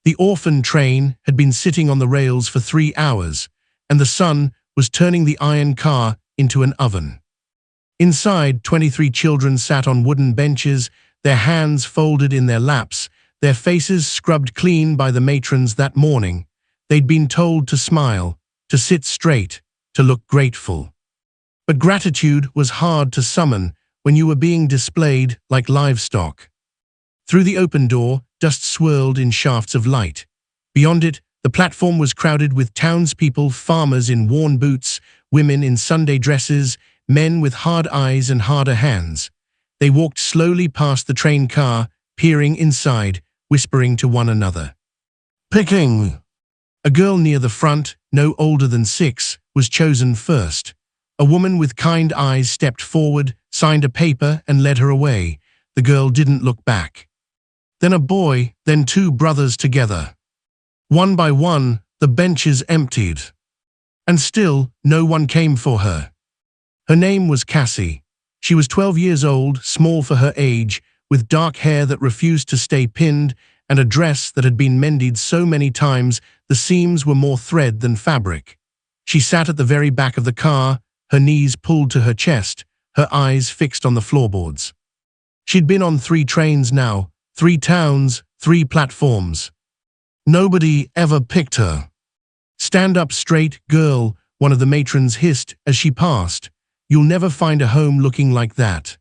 The Orphan train had been sitting on the rails for 3 hours, and the sun was turning the iron car into an oven. Inside, 23 children sat on wooden benches, their hands folded in their laps, their faces scrubbed clean by the matrons that morning. They'd been told to smile, to sit straight, to look grateful. But gratitude was hard to summon when you were being displayed like livestock. Through the open door, dust swirled in shafts of light. Beyond it, the platform was crowded with townspeople, farmers in worn boots, women in Sunday dresses, men with hard eyes and harder hands. They walked slowly past the train car, peering inside, whispering to one another. "Picking!" A girl near the front, no older than 6, was chosen first. A woman with kind eyes stepped forward, signed a paper, and led her away. The girl didn't look back. Then a boy, then 2 brothers together. One by one, the benches emptied. And still, no one came for her. Her name was Cassie. She was 12 years old, small for her age, with dark hair that refused to stay pinned, and a dress that had been mended so many times the seams were more thread than fabric. She sat at the very back of the car, her knees pulled to her chest, her eyes fixed on the floorboards. She'd been on 3 trains now, 3 towns, 3 platforms. Nobody ever picked her. "Stand up straight, girl," one of the matrons hissed as she passed. "You'll never find a home looking like that."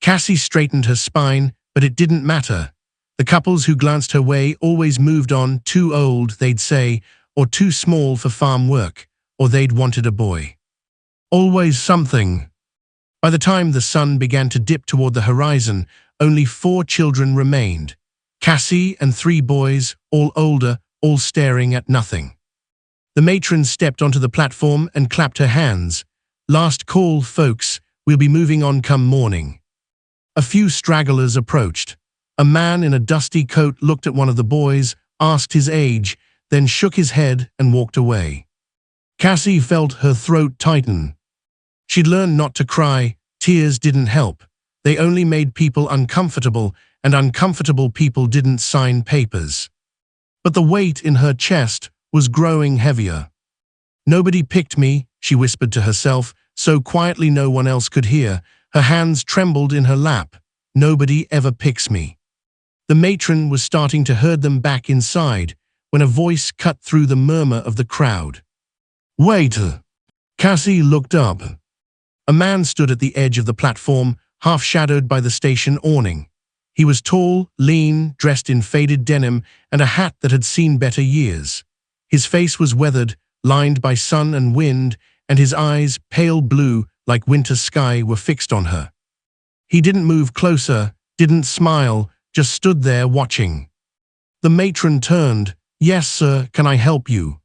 Cassie straightened her spine, but it didn't matter. The couples who glanced her way always moved on, too old, they'd say, or too small for farm work, or they'd wanted a boy. Always something. By the time the sun began to dip toward the horizon, only 4 children remained. Cassie and 3 boys, all older, all staring at nothing. The matron stepped onto the platform and clapped her hands. "Last call, folks, we'll be moving on come morning." A few stragglers approached. A man in a dusty coat looked at one of the boys, asked his age, then shook his head and walked away. Cassie felt her throat tighten. She'd learned not to cry. Tears didn't help. They only made people uncomfortable, and uncomfortable people didn't sign papers. But the weight in her chest was growing heavier. "Nobody picked me," she whispered to herself, so quietly no one else could hear. Her hands trembled in her lap. "Nobody ever picks me." The matron was starting to herd them back inside when a voice cut through the murmur of the crowd. "Wait!" Cassie looked up. A man stood at the edge of the platform, half shadowed by the station awning. He was tall, lean, dressed in faded denim and a hat that had seen better years. His face was weathered, lined by sun and wind, and his eyes, pale blue like winter sky, were fixed on her. He didn't move closer, didn't smile, just stood there watching. The matron turned. "Yes, sir, can I help you?"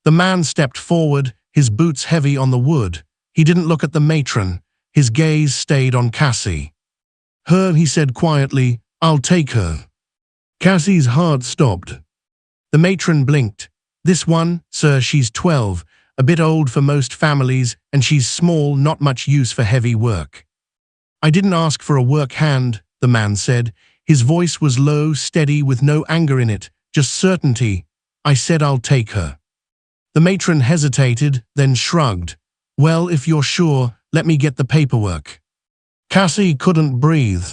The man stepped forward, his boots heavy on the wood. He didn't look at the matron. His gaze stayed on Cassie. "Her," he said quietly. "I'll take her." Cassie's heart stopped. The matron blinked. "This one, sir, she's 12, a bit old for most families, and she's small, not much use for heavy work." "I didn't ask for a work hand," the man said. His voice was low, steady, with no anger in it, just certainty. "I said I'll take her." The matron hesitated, then shrugged. "Well, if you're sure, let me get the paperwork." Cassie couldn't breathe.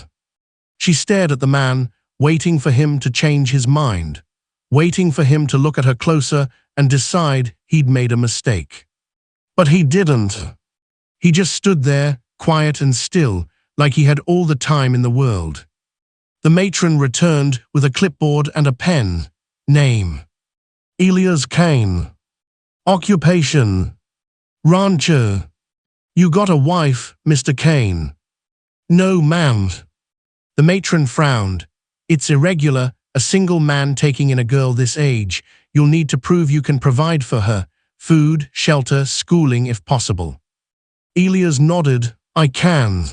She stared at the man, waiting for him to change his mind, waiting for him to look at her closer and decide he'd made a mistake. But he didn't. He just stood there, quiet and still, like he had all the time in the world. The matron returned with a clipboard and a pen. Name: Elias Kane. Occupation: rancher. "You got a wife, Mr. Kane?" "No, ma'am." The matron frowned. "It's irregular, a single man taking in a girl this age. You'll need to prove you can provide for her. Food, shelter, schooling if possible." Elias nodded. "I can."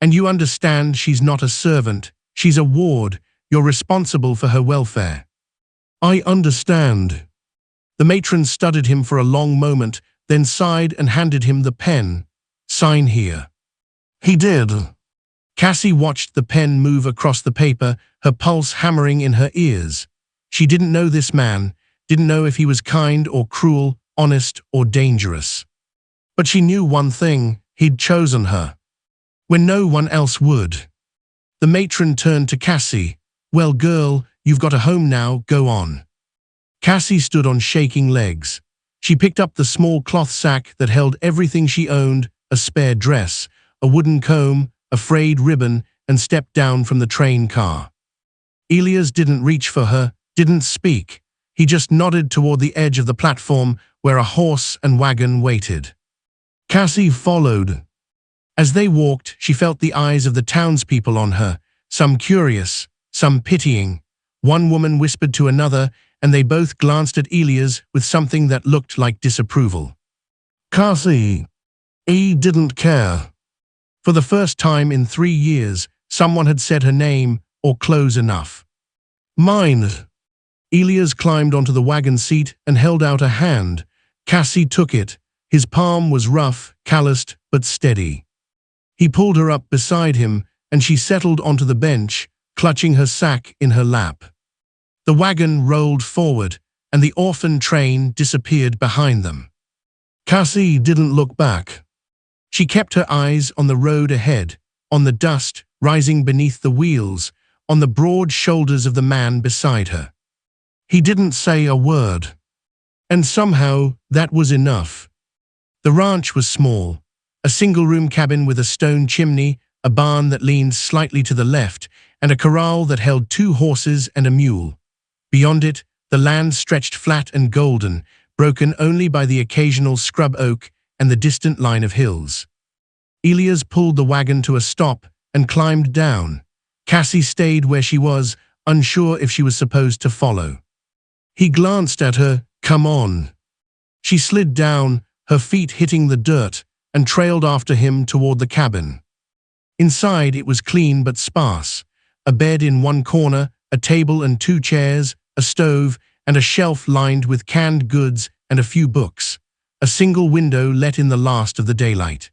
"And you understand she's not a servant. She's a ward. You're responsible for her welfare." "I understand." The matron studied him for a long moment, then sighed and handed him the pen. "Sign here." He did. Cassie watched the pen move across the paper, her pulse hammering in her ears. She didn't know this man, didn't know if he was kind or cruel, honest or dangerous. But she knew one thing, he'd chosen her. When no one else would. The matron turned to Cassie. "Well, girl, you've got a home now, go on." Cassie stood on shaking legs. She picked up the small cloth sack that held everything she owned, a spare dress, a wooden comb, a frayed ribbon, and stepped down from the train car. Elias didn't reach for her, didn't speak. He just nodded toward the edge of the platform where a horse and wagon waited. Cassie followed. As they walked, she felt the eyes of the townspeople on her, some curious, some pitying. One woman whispered to another, and they both glanced at Elias with something that looked like disapproval. Cassie. He didn't care. For the first time in 3 years, someone had said her name or close enough. Mine. Elias climbed onto the wagon seat and held out a hand. Cassie took it. His palm was rough, calloused, but steady. He pulled her up beside him, and she settled onto the bench, clutching her sack in her lap. The wagon rolled forward, and the Orphan train disappeared behind them. Cassie didn't look back. She kept her eyes on the road ahead, on the dust rising beneath the wheels, on the broad shoulders of the man beside her. He didn't say a word. And somehow that was enough. The ranch was small, a single-room cabin with a stone chimney, a barn that leaned slightly to the left, and a corral that held 2 horses and a mule. Beyond it, the land stretched flat and golden, broken only by the occasional scrub oak and the distant line of hills. Elias pulled the wagon to a stop and climbed down. Cassie stayed where she was, unsure if she was supposed to follow. He glanced at her. "Come on." She slid down, her feet hitting the dirt, and trailed after him toward the cabin. Inside it was clean but sparse. A bed in one corner, a table and 2 chairs, a stove, and a shelf lined with canned goods and a few books. A single window let in the last of the daylight.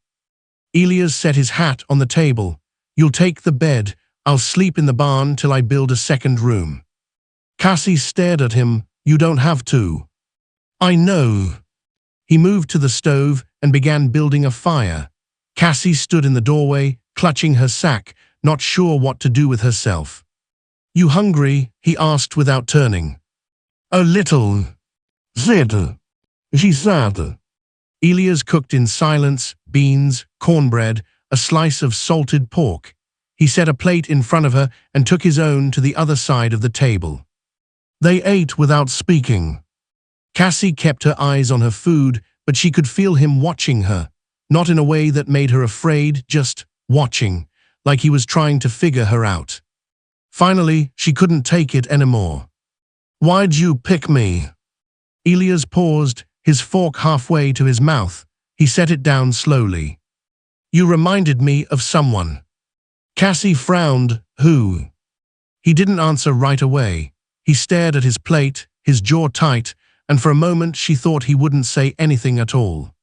Elias set his hat on the table. "You'll take the bed. I'll sleep in the barn till I build a second room." Cassie stared at him. "You don't have to." "I know." He moved to the stove and began building a fire. Cassie stood in the doorway, clutching her sack, not sure what to do with herself. "You hungry?" he asked without turning. "A little." "Sit." She sat. Elias cooked in silence, beans, cornbread, a slice of salted pork. He set a plate in front of her and took his own to the other side of the table. They ate without speaking. Cassie kept her eyes on her food, but she could feel him watching her, not in a way that made her afraid, just watching, like he was trying to figure her out. Finally, she couldn't take it anymore. "Why'd you pick me?" Elias paused, his fork halfway to his mouth. He set it down slowly. "You reminded me of someone." Cassie frowned. "Who?" He didn't answer right away. He stared at his plate, his jaw tight, and for a moment she thought he wouldn't say anything at all.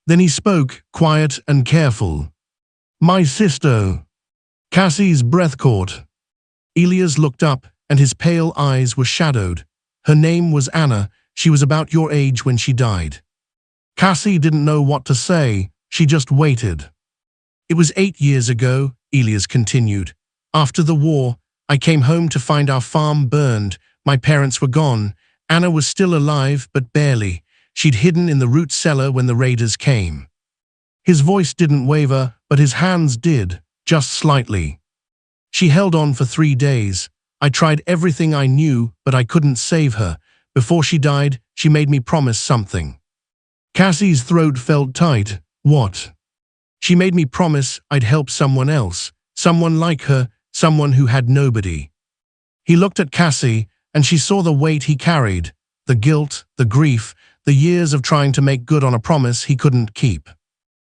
Then he spoke, quiet and careful. "My sister." Cassie's breath caught. Elias looked up, and his pale eyes were shadowed. "Her name was Anna. She was about your age when she died." Cassie didn't know what to say. She just waited. "It was 8 years ago," Elias continued. "After the war, I came home to find our farm burned. My parents were gone. Anna was still alive, but barely. She'd hidden in the root cellar when the raiders came." His voice didn't waver, but his hands did, just slightly. "She held on for 3 days. I tried everything I knew, but I couldn't save her. Before she died, she made me promise something." Cassie's throat felt tight. "What?" "She made me promise I'd help someone else, someone like her, someone who had nobody." He looked at Cassie, and she saw the weight he carried, the guilt, the grief, the years of trying to make good on a promise he couldn't keep.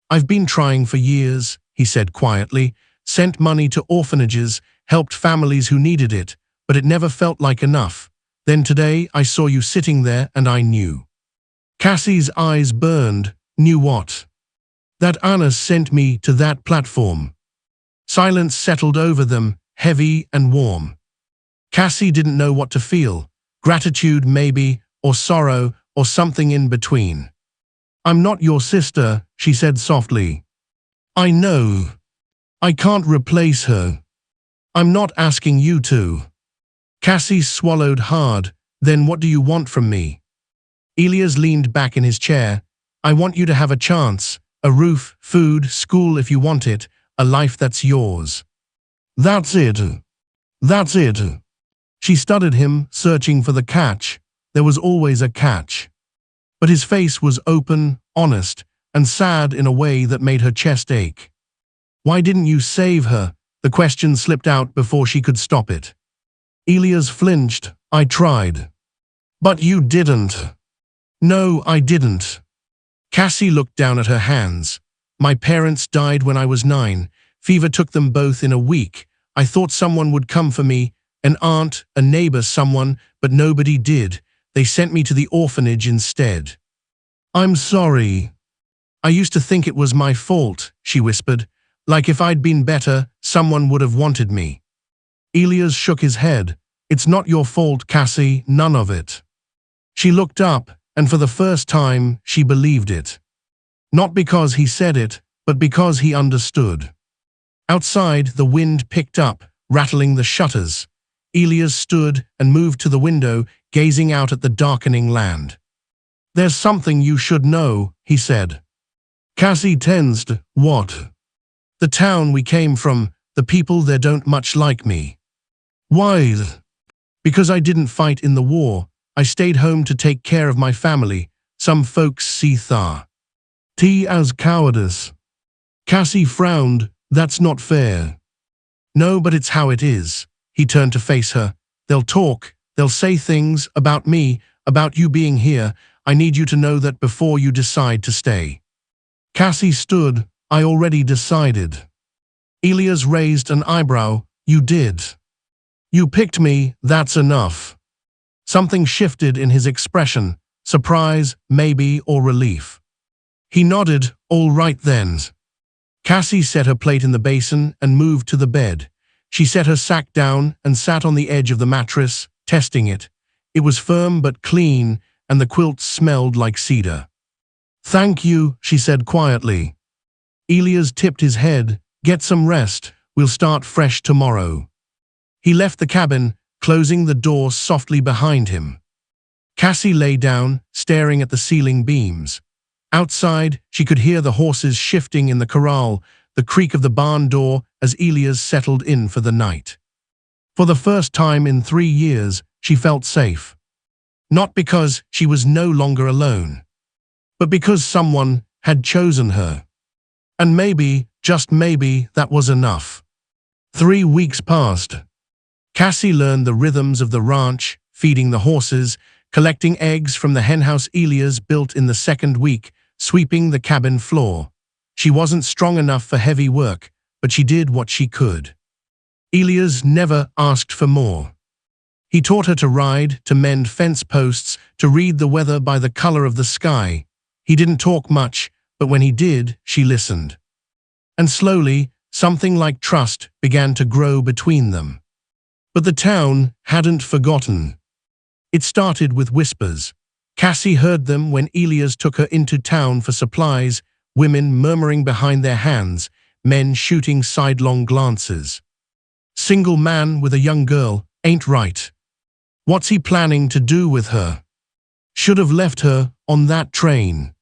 "I've been trying for years," he said quietly, "sent money to orphanages, helped families who needed it, but it never felt like enough. Then today I saw you sitting there and I knew." Cassie's eyes burned. "Knew what?" "That Anna sent me to that platform." Silence settled over them, heavy and warm. Cassie didn't know what to feel. Gratitude maybe, or sorrow, or something in between. I'm not your sister, she said softly. I know. I can't replace her. I'm not asking you to. Cassie swallowed hard. Then what do you want from me? Elias leaned back in his chair. I want you to have a chance. A roof, food, school if you want it. A life that's yours. That's it. That's it. She studied him, searching for the catch. There was always a catch. But his face was open, honest, and sad in a way that made her chest ache. Why didn't you save her? The question slipped out before she could stop it. Elias flinched. I tried. But you didn't. No, I didn't. Cassie looked down at her hands. My parents died when I was 9. Fever took them both in a week. I thought someone would come for me, an aunt, a neighbor, someone, but nobody did. They sent me to the orphanage instead. I'm sorry. I used to think it was my fault, she whispered. Like if I'd been better, someone would have wanted me. Elias shook his head. It's not your fault, Cassie, none of it. She looked up, and for the first time, she believed it. Not because he said it, but because he understood. Outside, the wind picked up, rattling the shutters. Elias stood and moved to the window, gazing out at the darkening land. There's something you should know, he said. Cassie tensed. What? The town we came from, the people there don't much like me. Why? Because I didn't fight in the war. I stayed home to take care of my family. Some folks see T as cowardice. Cassie frowned. That's not fair. No, but it's how it is. He turned to face her. They'll talk. They'll say things about me, about you being here. I need you to know that before you decide to stay. Cassie stood. I already decided. Elias raised an eyebrow. You did. You picked me, that's enough. Something shifted in his expression. Surprise, maybe, or relief. He nodded. All right then. Cassie set her plate in the basin and moved to the bed. She set her sack down and sat on the edge of the mattress, testing it. It was firm but clean, and the quilt smelled like cedar. Thank you, she said quietly. Elias tipped his head. Get some rest. We'll start fresh tomorrow. He left the cabin, closing the door softly behind him. Cassie lay down, staring at the ceiling beams. Outside, she could hear the horses shifting in the corral, the creak of the barn door as Elias settled in for the night. For the first time in 3 years, she felt safe. Not because she was no longer alone, but because someone had chosen her. And maybe, just maybe, that was enough. 3 weeks passed. Cassie learned the rhythms of the ranch, feeding the horses, collecting eggs from the henhouse Elias built in the 2nd week, sweeping the cabin floor. She wasn't strong enough for heavy work, but she did what she could. Elias never asked for more. He taught her to ride, to mend fence posts, to read the weather by the color of the sky. He didn't talk much, but when he did, she listened. And slowly, something like trust began to grow between them. But the town hadn't forgotten. It started with whispers. Cassie heard them when Elias took her into town for supplies, women murmuring behind their hands, men shooting sidelong glances. Single man with a young girl, ain't right. What's he planning to do with her? Should have left her on that train.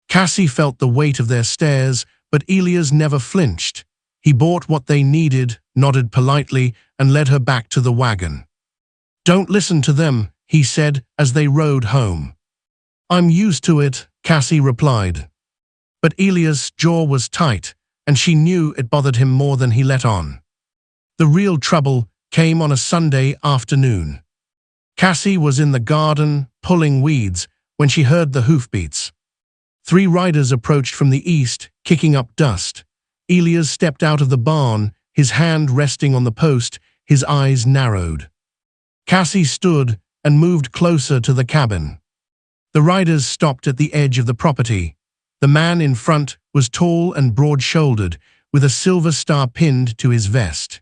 Cassie felt the weight of their stares, but Elias never flinched. He bought what they needed, nodded politely, and led her back to the wagon. Don't listen to them, he said as they rode home. I'm used to it, Cassie replied. But Elias' jaw was tight, and she knew it bothered him more than he let on. The real trouble came on a Sunday afternoon. Cassie was in the garden, pulling weeds, when she heard the hoofbeats. 3 riders approached from the east, kicking up dust. Elias stepped out of the barn, his hand resting on the post, his eyes narrowed. Cassie stood and moved closer to the cabin. The riders stopped at the edge of the property. The man in front was tall and broad-shouldered, with a silver star pinned to his vest.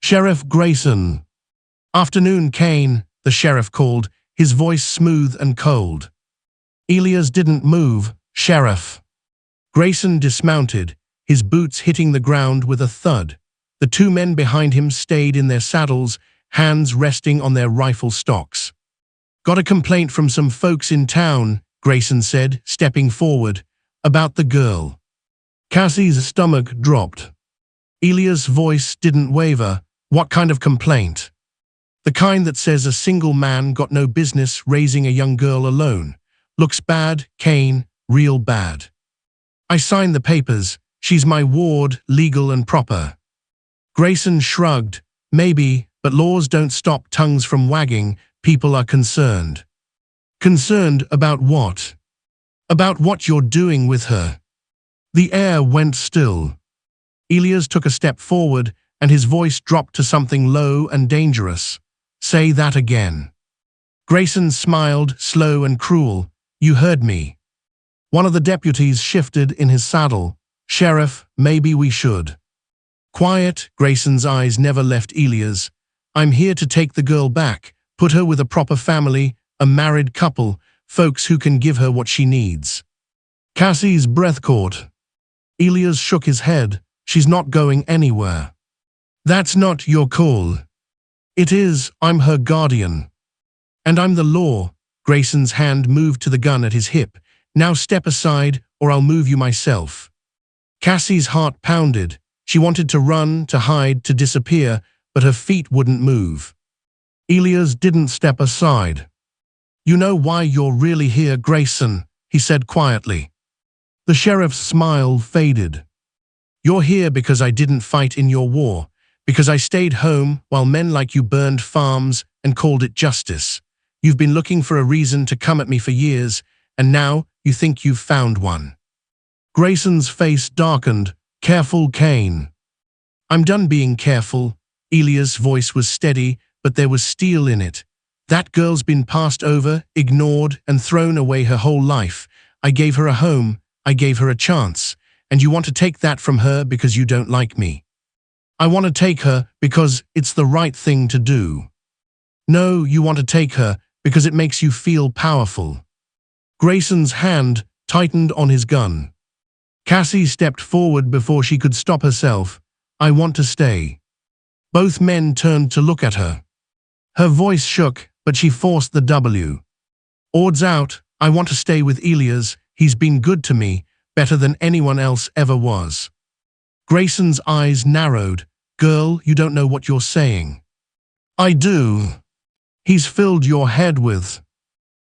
Sheriff Grayson. Afternoon, Kane, the sheriff called, his voice smooth and cold. Elias didn't move. Sheriff. Grayson dismounted, his boots hitting the ground with a thud. The two men behind him stayed in their saddles, hands resting on their rifle stocks. Got a complaint from some folks in town, Grayson said, stepping forward, about the girl. Cassie's stomach dropped. Elias' voice didn't waver. What kind of complaint? The kind that says a single man got no business raising a young girl alone. Looks bad, Kane, real bad. I signed the papers. She's my ward, legal and proper. Grayson shrugged. Maybe, but laws don't stop tongues from wagging. People are concerned. Concerned about what? About what you're doing with her. The air went still. Elias took a step forward, and his voice dropped to something low and dangerous. Say that again. Grayson smiled, slow and cruel. You heard me. One of the deputies shifted in his saddle. Sheriff, maybe we should. Quiet, Grayson's eyes never left Elias. I'm here to take the girl back, put her with a proper family, a married couple, folks who can give her what she needs. Cassie's breath caught. Elias shook his head. She's not going anywhere. That's not your call. It is. I'm her guardian. And I'm the law. Grayson's hand moved to the gun at his hip. Now step aside, or I'll move you myself. Cassie's heart pounded. She wanted to run, to hide, to disappear, but her feet wouldn't move. Elias didn't step aside. You know why you're really here, Grayson, he said quietly. The sheriff's smile faded. You're here because I didn't fight in your war, because I stayed home while men like you burned farms and called it justice. You've been looking for a reason to come at me for years, and now you think you've found one. Grayson's face darkened. Careful, Kane. I'm done being careful. Elias' voice was steady, but there was steel in it. That girl's been passed over, ignored, and thrown away her whole life. I gave her a home. I gave her a chance. And you want to take that from her because you don't like me. I want to take her because it's the right thing to do. No, you want to take her because it makes you feel powerful. Grayson's hand tightened on his gun. Cassie stepped forward before she could stop herself. I want to stay. Both men turned to look at her. Her voice shook, but she forced the W. Odds out, I want to stay with Elias. He's been good to me, better than anyone else ever was. Grayson's eyes narrowed. Girl, you don't know what you're saying. I do. He's filled your head with.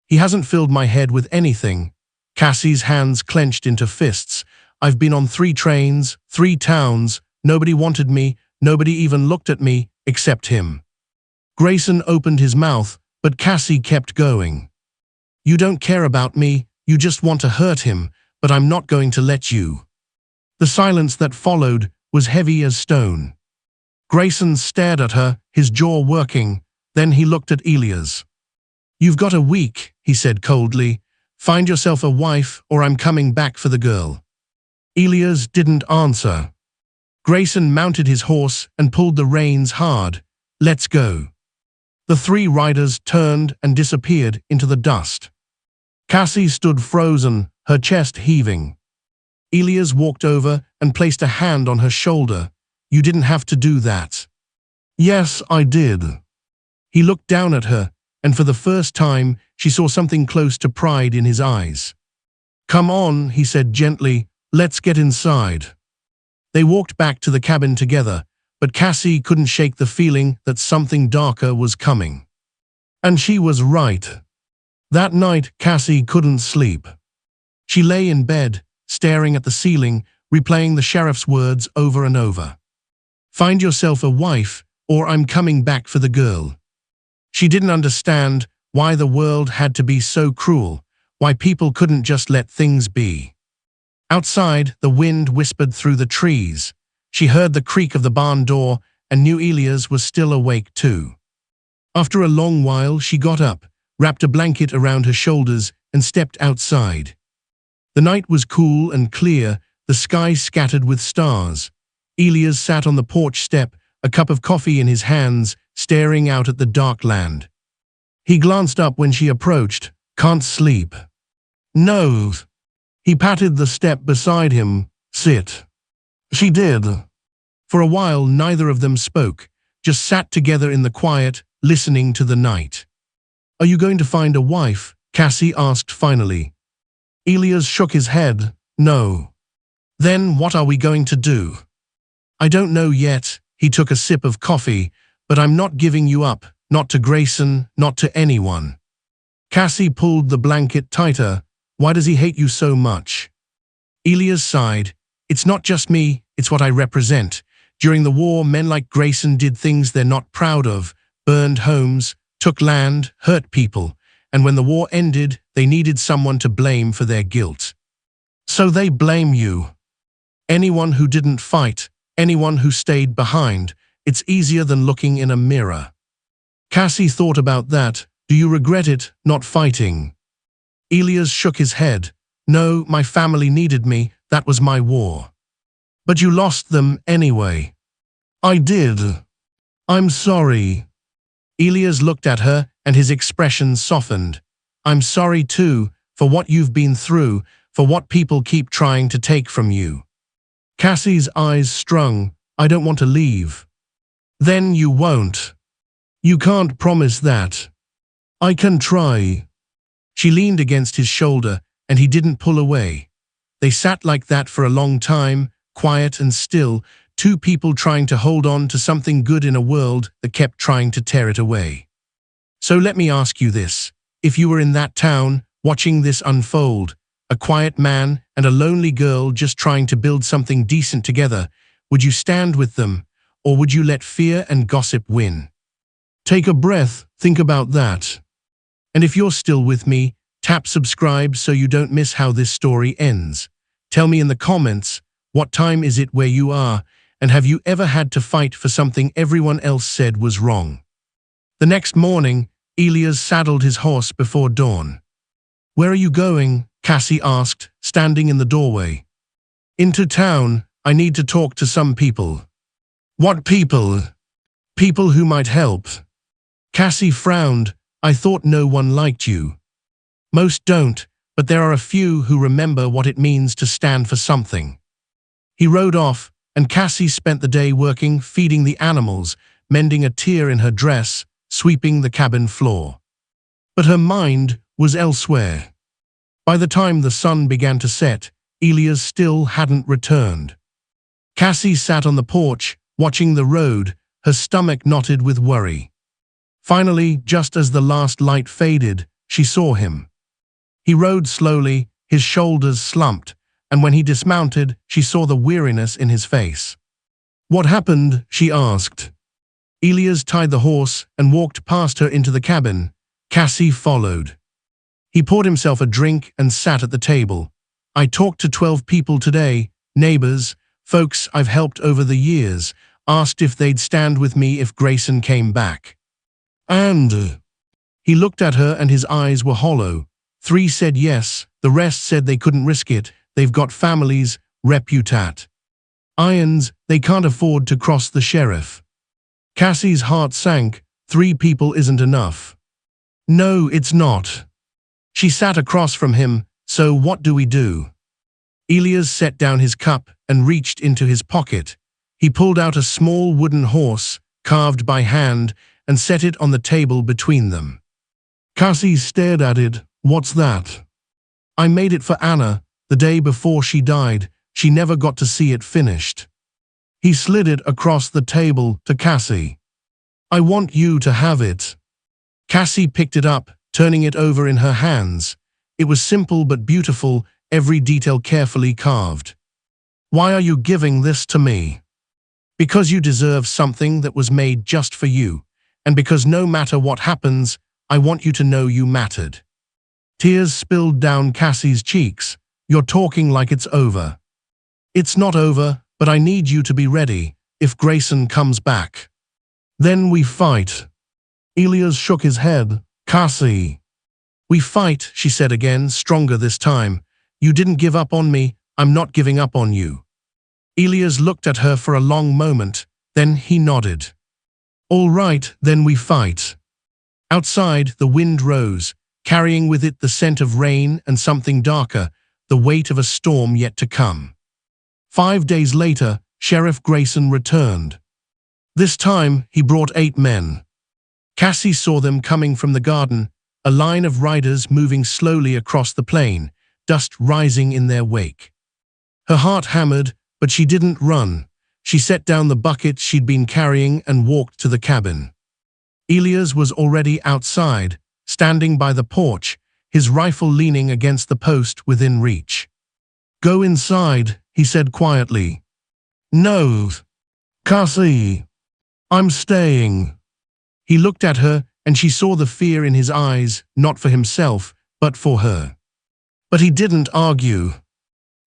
He hasn't filled my head with anything. Cassie's hands clenched into fists. I've been on 3 trains, 3 towns. Nobody wanted me. Nobody even looked at me, except him. Grayson opened his mouth, but Cassie kept going. You don't care about me. You just want to hurt him, but I'm not going to let you. The silence that followed was heavy as stone. Grayson stared at her, his jaw working. Then he looked at Elias. You've got a week, he said coldly. Find yourself a wife, or I'm coming back for the girl. Elias didn't answer. Grayson mounted his horse and pulled the reins hard. Let's go. The 3 riders turned and disappeared into the dust. Cassie stood frozen, her chest heaving. Elias walked over and placed a hand on her shoulder. You didn't have to do that. Yes, I did. He looked down at her, and for the first time, she saw something close to pride in his eyes. Come on, he said gently, let's get inside. They walked back to the cabin together, but Cassie couldn't shake the feeling that something darker was coming. And she was right. That night, Cassie couldn't sleep. She lay in bed, staring at the ceiling, replaying the sheriff's words over and over. Find yourself a wife, or I'm coming back for the girl. She didn't understand why the world had to be so cruel, why people couldn't just let things be. Outside, the wind whispered through the trees. She heard the creak of the barn door and knew Elias was still awake too. After a long while, she got up, wrapped a blanket around her shoulders, and stepped outside. The night was cool and clear, the sky scattered with stars. Elias sat on the porch step, a cup of coffee in his hands, staring out at the dark land. He glanced up when she approached. Can't sleep. No. He patted the step beside him. Sit. She did. For a while, neither of them spoke, just sat together in the quiet, listening to the night. Are you going to find a wife? Cassie asked finally. Elias shook his head. No. Then what are we going to do? I don't know yet. He took a sip of coffee. But I'm not giving you up. Not to Grayson, not to anyone. Cassie pulled the blanket tighter. Why does he hate you so much? Elias sighed. It's not just me, it's what I represent. During the war, men like Grayson did things they're not proud of, burned homes, took land, hurt people, and when the war ended, they needed someone to blame for their guilt. So they blame you. Anyone who didn't fight, anyone who stayed behind, it's easier than looking in a mirror. Cassie thought about that. Do you regret it, not fighting? Elias shook his head. No, my family needed me, that was my war. But you lost them anyway. I did. I'm sorry. Elias looked at her and his expression softened. I'm sorry too, for what you've been through, for what people keep trying to take from you. Cassie's eyes strung. I don't want to leave. Then you won't. You can't promise that. I can try. She leaned against his shoulder, and he didn't pull away. They sat like that for a long time, quiet and still, two people trying to hold on to something good in a world that kept trying to tear it away. So let me ask you this. If you were in that town, watching this unfold, a quiet man and a lonely girl just trying to build something decent together, would you stand with them, or would you let fear and gossip win? Take a breath, think about that. And if you're still with me, tap subscribe so you don't miss how this story ends. Tell me in the comments, what time is it where you are, and have you ever had to fight for something everyone else said was wrong? The next morning, Elias saddled his horse before dawn. Where are you going? Cassie asked, standing in the doorway. Into town. I need to talk to some people. What people? People who might help. Cassie frowned. I thought no one liked you. Most don't, but there are a few who remember what it means to stand for something. He rode off, and Cassie spent the day working, feeding the animals, mending a tear in her dress, sweeping the cabin floor. But her mind was elsewhere. By the time the sun began to set, Elias still hadn't returned. Cassie sat on the porch, watching the road, her stomach knotted with worry. Finally, just as the last light faded, she saw him. He rode slowly, his shoulders slumped, and when he dismounted, she saw the weariness in his face. What happened? She asked. Elias tied the horse and walked past her into the cabin. Cassie followed. He poured himself a drink and sat at the table. I talked to 12 people today, neighbors, folks I've helped over the years, asked if they'd stand with me if Grayson came back. And he looked at her and his eyes were hollow. 3 said yes, the rest said they couldn't risk it, they've got families, reputat. Irons, they can't afford to cross the sheriff. Cassie's heart sank. 3 people isn't enough. No, it's not. She sat across from him. So what do we do? Elias set down his cup and reached into his pocket. He pulled out a small wooden horse, carved by hand, and set it on the table between them. Cassie stared at it. What's that? I made it for Anna, the day before she died. She never got to see it finished. He slid it across the table to Cassie. I want you to have it. Cassie picked it up, turning it over in her hands. It was simple but beautiful, every detail carefully carved. Why are you giving this to me? Because you deserve something that was made just for you, and because no matter what happens, I want you to know you mattered. Tears spilled down Cassie's cheeks. You're talking like it's over. It's not over, but I need you to be ready, if Grayson comes back. Then we fight. Elias shook his head. Cassie. We fight, she said again, stronger this time. You didn't give up on me, I'm not giving up on you. Elias looked at her for a long moment, then he nodded. All right, then we fight. Outside, the wind rose, carrying with it the scent of rain and something darker, the weight of a storm yet to come. 5 days later, Sheriff Grayson returned. This time, he brought 8 men. Cassie saw them coming from the garden, a line of riders moving slowly across the plain, dust rising in their wake. Her heart hammered, but she didn't run. She set down the bucket she'd been carrying and walked to the cabin. Elias was already outside, standing by the porch, his rifle leaning against the post within reach. "Go inside," he said quietly. "No, Cassie, I'm staying." He looked at her, and she saw the fear in his eyes, not for himself, but for her. But he didn't argue.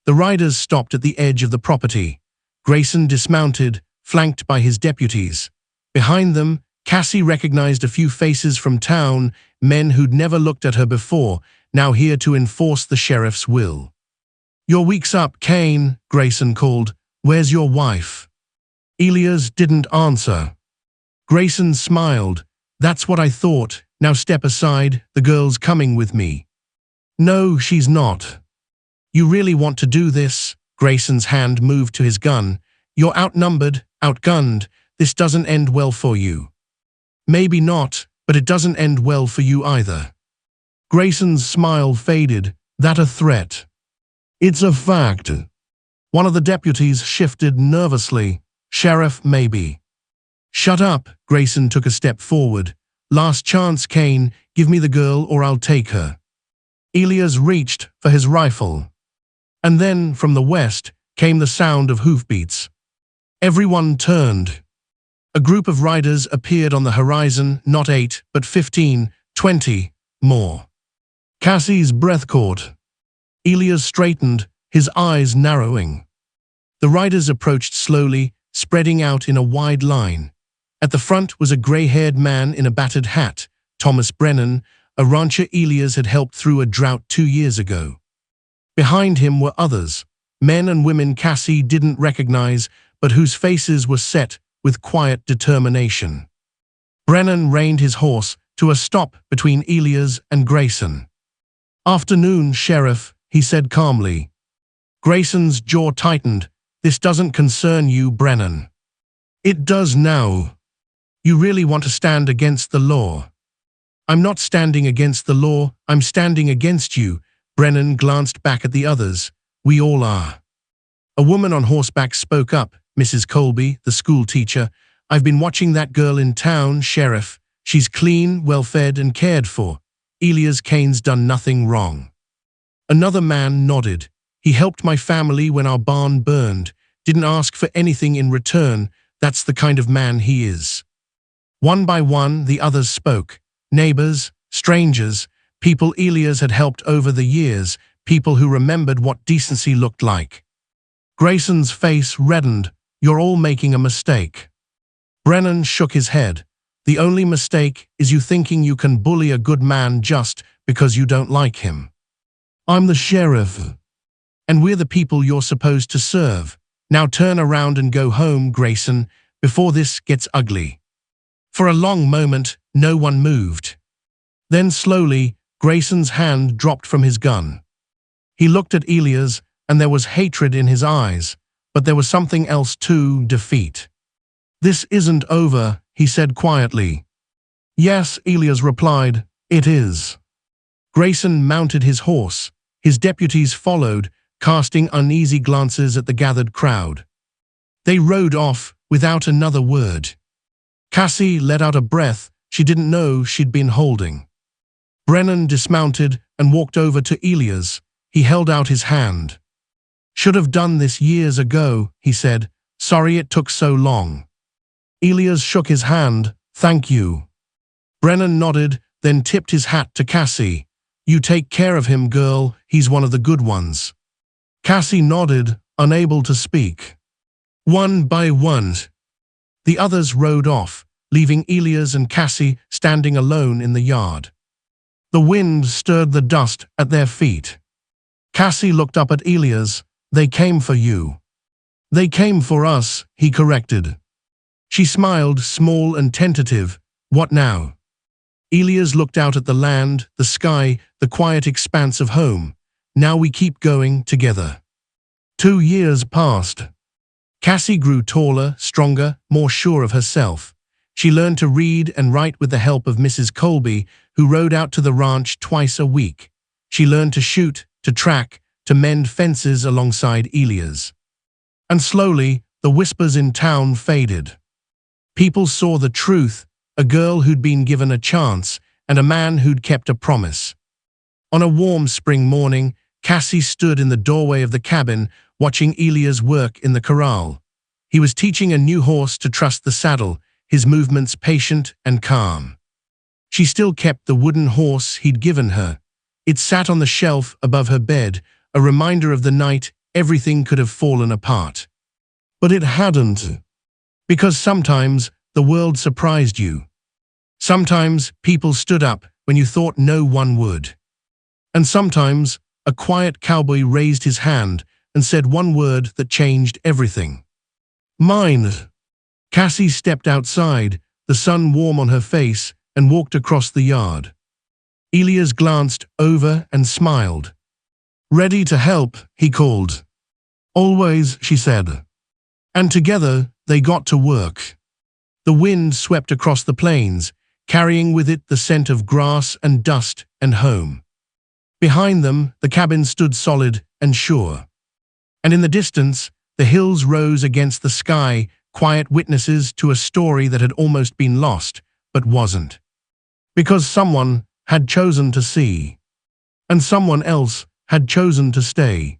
The riders stopped at the edge of the property. Grayson dismounted, flanked by his deputies. Behind them, Cassie recognized a few faces from town, men who'd never looked at her before, now here to enforce the sheriff's will. "Your week's up, Kane," Grayson called. "Where's your wife?" Elias didn't answer. Grayson smiled. "That's what I thought. Now step aside, the girl's coming with me." "No, she's not." "You really want to do this?" Grayson's hand moved to his gun. "You're outnumbered, outgunned. This doesn't end well for you." "Maybe not, but it doesn't end well for you either." Grayson's smile faded. "That a threat?" "It's a fact." One of the deputies shifted nervously. "Sheriff, maybe." "Shut up," Grayson took a step forward. "Last chance, Kane. Give me the girl or I'll take her." Elias reached for his rifle. And then, from the west, came the sound of hoofbeats. Everyone turned. A group of riders appeared on the horizon, not 8, but 15, 20, more. Cassie's breath caught. Elias straightened, his eyes narrowing. The riders approached slowly, spreading out in a wide line. At the front was a gray-haired man in a battered hat, Thomas Brennan, a rancher Elias had helped through a drought 2 years ago. Behind him were others, men and women Cassie didn't recognize, but whose faces were set with quiet determination. Brennan reined his horse to a stop between Elias and Grayson. "Afternoon, Sheriff," he said calmly. Grayson's jaw tightened. "This doesn't concern you, Brennan." "It does now." "You really want to stand against the law?" "I'm not standing against the law, I'm standing against you." Brennan glanced back at the others. "We all are." A woman on horseback spoke up, Mrs. Colby, the school teacher. "I've been watching that girl in town, Sheriff. She's clean, well-fed and cared for. Elias Kane's done nothing wrong." Another man nodded. "He helped my family when our barn burned. Didn't ask for anything in return. That's the kind of man he is." One by one, the others spoke. Neighbors, strangers, people Elias had helped over the years, people who remembered what decency looked like. Grayson's face reddened. "You're all making a mistake." Brennan shook his head. "The only mistake is you thinking you can bully a good man just because you don't like him." "I'm the sheriff." "And we're the people you're supposed to serve. Now turn around and go home, Grayson, before this gets ugly." For a long moment, no one moved. Then slowly, Grayson's hand dropped from his gun. He looked at Elias, and there was hatred in his eyes, but there was something else too, defeat. "This isn't over," he said quietly. "Yes," Elias replied, "it is." Grayson mounted his horse. His deputies followed, casting uneasy glances at the gathered crowd. They rode off without another word. Cassie let out a breath she didn't know she'd been holding. Brennan dismounted and walked over to Elias. He held out his hand. "Should have done this years ago," he said. "Sorry it took so long." Elias shook his hand. "Thank you." Brennan nodded, then tipped his hat to Cassie. "You take care of him, girl. He's one of the good ones." Cassie nodded, unable to speak. One by one, the others rode off, leaving Elias and Cassie standing alone in the yard. The wind stirred the dust at their feet. Cassie looked up at Elias. "They came for you." "They came for us," he corrected. She smiled, small and tentative. "What now?" Elias looked out at the land, the sky, the quiet expanse of home. Now we keep going together. 2 years passed. Cassie grew taller, stronger, more sure of herself. She learned to read and write with the help of Mrs. Colby, who rode out to the ranch twice a week. She learned to shoot, to track, to mend fences alongside Elias. And slowly, the whispers in town faded. People saw the truth, a girl who'd been given a chance, and a man who'd kept a promise. On a warm spring morning, Cassie stood in the doorway of the cabin, watching Elias work in the corral. He was teaching a new horse to trust the saddle, his movements patient and calm. She still kept the wooden horse he'd given her. It sat on the shelf above her bed, a reminder of the night everything could have fallen apart. But it hadn't. Because sometimes the world surprised you. Sometimes people stood up when you thought no one would. And sometimes a quiet cowboy raised his hand and said one word that changed everything. Mine. Cassie stepped outside, the sun warm on her face, and walked across the yard. Elias glanced over and smiled. Ready to help, he called. Always, she said. And together they got to work. The wind swept across the plains, carrying with it the scent of grass and dust and home. Behind them, the cabin stood solid and sure. And in the distance, the hills rose against the sky, quiet witnesses to a story that had almost been lost, but wasn't. Because someone had chosen to see. And someone else had chosen to stay.